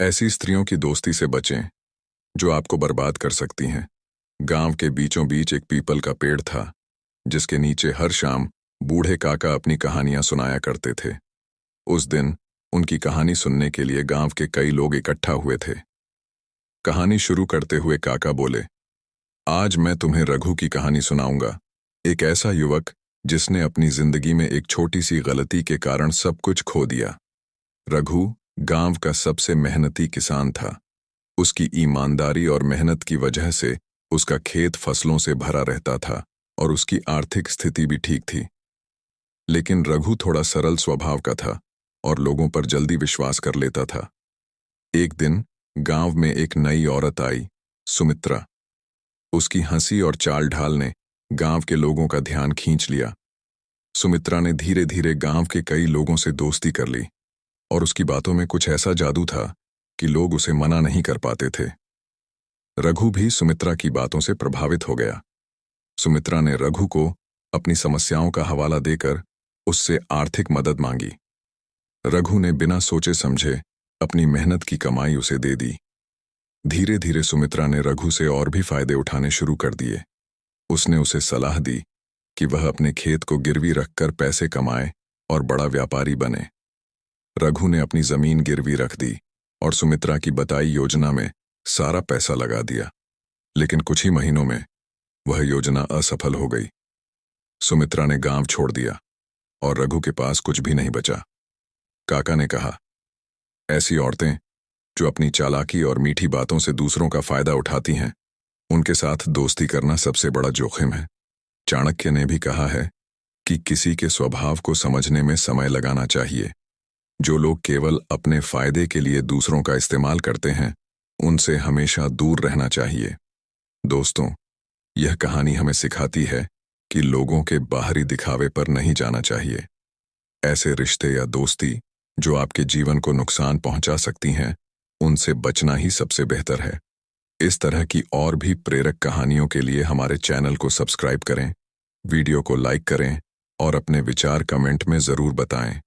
ऐसी स्त्रियों की दोस्ती से बचें जो आपको बर्बाद कर सकती हैं। गांव के बीचों बीच एक पीपल का पेड़ था, जिसके नीचे हर शाम बूढ़े काका अपनी कहानियां सुनाया करते थे। उस दिन उनकी कहानी सुनने के लिए गांव के कई लोग इकट्ठा हुए थे। कहानी शुरू करते हुए काका बोले, आज मैं तुम्हें रघु की कहानी सुनाऊंगा। एक ऐसा युवक जिसने अपनी जिंदगी में एक छोटी सी गलती के कारण सब कुछ खो दिया। रघु गांव का सबसे मेहनती किसान था। उसकी ईमानदारी और मेहनत की वजह से उसका खेत फसलों से भरा रहता था और उसकी आर्थिक स्थिति भी ठीक थी। लेकिन रघु थोड़ा सरल स्वभाव का था और लोगों पर जल्दी विश्वास कर लेता था। एक दिन गांव में एक नई औरत आई, सुमित्रा। उसकी हंसी और चाल ढाल ने गांव के लोगों का ध्यान खींच लिया। सुमित्रा ने धीरे धीरे गांव के कई लोगों से दोस्ती कर ली और उसकी बातों में कुछ ऐसा जादू था कि लोग उसे मना नहीं कर पाते थे। रघु भी सुमित्रा की बातों से प्रभावित हो गया। सुमित्रा ने रघु को अपनी समस्याओं का हवाला देकर उससे आर्थिक मदद मांगी। रघु ने बिना सोचे समझे अपनी मेहनत की कमाई उसे दे दी। धीरे धीरे सुमित्रा ने रघु से और भी फायदे उठाने शुरू कर दिए। उसने उसे सलाह दी कि वह अपने खेत को गिरवी रखकर पैसे कमाए और बड़ा व्यापारी बने। रघु ने अपनी जमीन गिरवी रख दी और सुमित्रा की बताई योजना में सारा पैसा लगा दिया। लेकिन कुछ ही महीनों में वह योजना असफल हो गई। सुमित्रा ने गांव छोड़ दिया और रघु के पास कुछ भी नहीं बचा। काका ने कहा, ऐसी औरतें जो अपनी चालाकी और मीठी बातों से दूसरों का फायदा उठाती हैं, उनके साथ दोस्ती करना सबसे बड़ा जोखिम है। चाणक्य ने भी कहा है कि किसी के स्वभाव को समझने में समय लगाना चाहिए। जो लोग केवल अपने फायदे के लिए दूसरों का इस्तेमाल करते हैं, उनसे हमेशा दूर रहना चाहिए। दोस्तों, यह कहानी हमें सिखाती है कि लोगों के बाहरी दिखावे पर नहीं जाना चाहिए। ऐसे रिश्ते या दोस्ती जो आपके जीवन को नुकसान पहुंचा सकती हैं, उनसे बचना ही सबसे बेहतर है। इस तरह की और भी प्रेरक कहानियों के लिए हमारे चैनल को सब्सक्राइब करें, वीडियो को लाइक करें और अपने विचार कमेंट में ज़रूर बताएं।